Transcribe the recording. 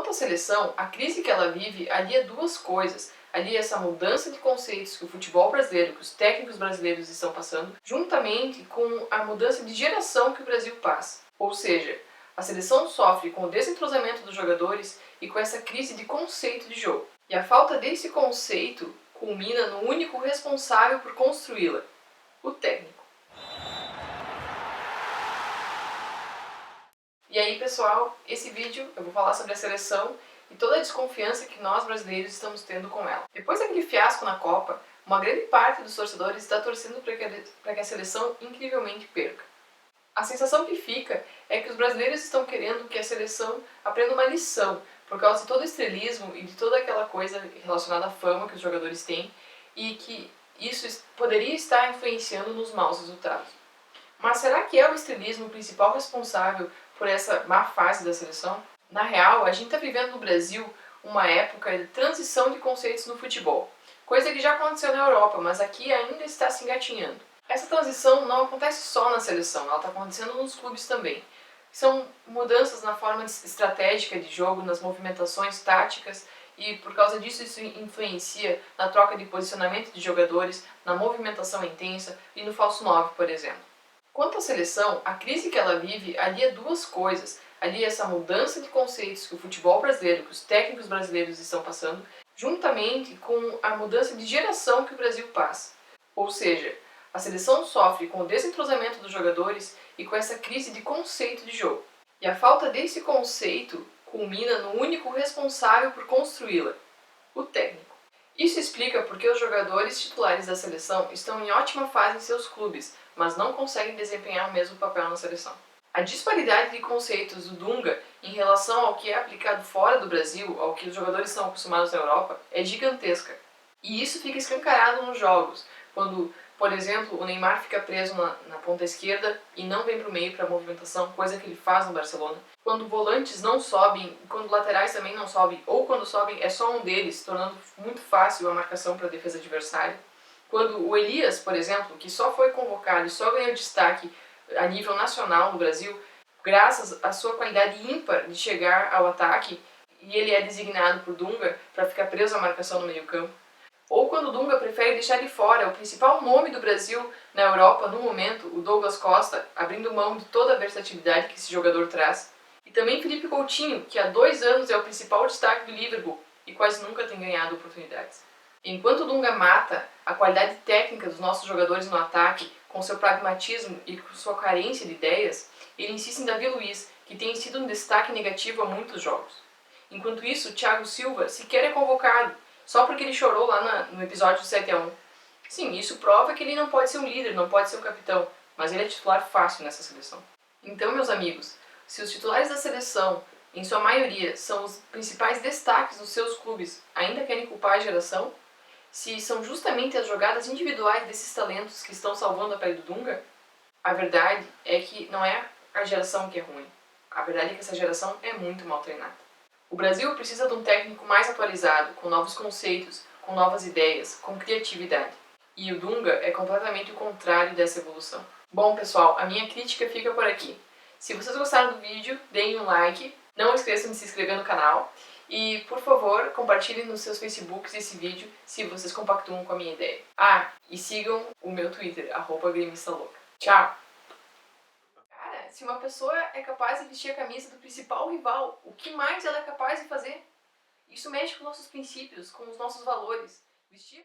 Quanto à seleção, a crise que ela vive alia duas coisas. Alia essa mudança de conceitos que o futebol brasileiro, que os técnicos brasileiros estão passando, juntamente com a mudança de geração que o Brasil passa. Ou seja, a seleção sofre com o desentrosamento dos jogadores e com essa crise de conceito de jogo. E a falta desse conceito culmina no único responsável por construí-la, o técnico. E aí, pessoal, esse vídeo eu vou falar sobre a seleção e toda a desconfiança que nós brasileiros estamos tendo com ela. Depois daquele fiasco na Copa, uma grande parte dos torcedores está torcendo para que a seleção incrivelmente perca. A sensação que fica é que os brasileiros estão querendo que a seleção aprenda uma lição, por causa de todo o estrelismo e de toda aquela coisa relacionada à fama que os jogadores têm, e que isso poderia estar influenciando nos maus resultados. Mas será que é o estrelismo o principal responsável por essa má fase da seleção? Na real, a gente está vivendo no Brasil uma época de transição de conceitos no futebol, coisa que já aconteceu na Europa, mas aqui ainda está se engatinhando. Essa transição não acontece só na seleção, ela está acontecendo nos clubes também. São mudanças na forma estratégica de jogo, nas movimentações táticas, e por causa disso isso influencia na troca de posicionamento de jogadores, na movimentação intensa e no falso 9, por exemplo. Quanto à seleção, a crise que ela vive alia duas coisas. Alia essa mudança de conceitos que o futebol brasileiro, que os técnicos brasileiros estão passando, juntamente com a mudança de geração que o Brasil passa. Ou seja, a seleção sofre com o desentrosamento dos jogadores e com essa crise de conceito de jogo. E a falta desse conceito culmina no único responsável por construí-la, o técnico. Isso explica porque os jogadores titulares da seleção estão em ótima fase em seus clubes, mas não conseguem desempenhar o mesmo papel na seleção. A disparidade de conceitos do Dunga em relação ao que é aplicado fora do Brasil, ao que os jogadores estão acostumados na Europa, é gigantesca. E isso fica escancarado nos jogos, quando, por exemplo, o Neymar fica preso na ponta esquerda e não vem para o meio para a movimentação, coisa que ele faz no Barcelona. Quando volantes não sobem, quando laterais também não sobem, ou quando sobem é só um deles, tornando muito fácil a marcação para a defesa adversária. Quando o Elias, por exemplo, que só foi convocado e só ganhou destaque a nível nacional no Brasil, graças à sua qualidade ímpar de chegar ao ataque, e ele é designado por Dunga para ficar preso à marcação no meio-campo. Ou quando o Dunga prefere deixar de fora o principal nome do Brasil na Europa no momento, o Douglas Costa, abrindo mão de toda a versatilidade que esse jogador traz. E também Felipe Coutinho, que há 2 anos é o principal destaque do Liverpool e quase nunca tem ganhado oportunidades. Enquanto o Dunga mata a qualidade técnica dos nossos jogadores no ataque, com seu pragmatismo e com sua carência de ideias, ele insiste em Davi Luiz, que tem sido um destaque negativo a muitos jogos. Enquanto isso, Thiago Silva sequer é convocado, só porque ele chorou lá no episódio 7-1. Sim, isso prova que ele não pode ser um líder, não pode ser um capitão, mas ele é titular fácil nessa seleção. Então, meus amigos, se os titulares da seleção, em sua maioria, são os principais destaques dos seus clubes, ainda querem culpar a geração? Se são justamente as jogadas individuais desses talentos que estão salvando a pele do Dunga? A verdade é que não é a geração que é ruim. A verdade é que essa geração é muito mal treinada. O Brasil precisa de um técnico mais atualizado, com novos conceitos, com novas ideias, com criatividade. E o Dunga é completamente o contrário dessa evolução. Bom, pessoal, a minha crítica fica por aqui. Se vocês gostaram do vídeo, deem um like, não esqueçam de se inscrever no canal e, por favor, compartilhem nos seus Facebooks esse vídeo se vocês compactuam com a minha ideia. Ah, e sigam o meu Twitter, @gremistalouca. Tchau! Cara, se uma pessoa é capaz de vestir a camisa do principal rival, o que mais ela é capaz de fazer? Isso mexe com nossos princípios, com os nossos valores. Vestir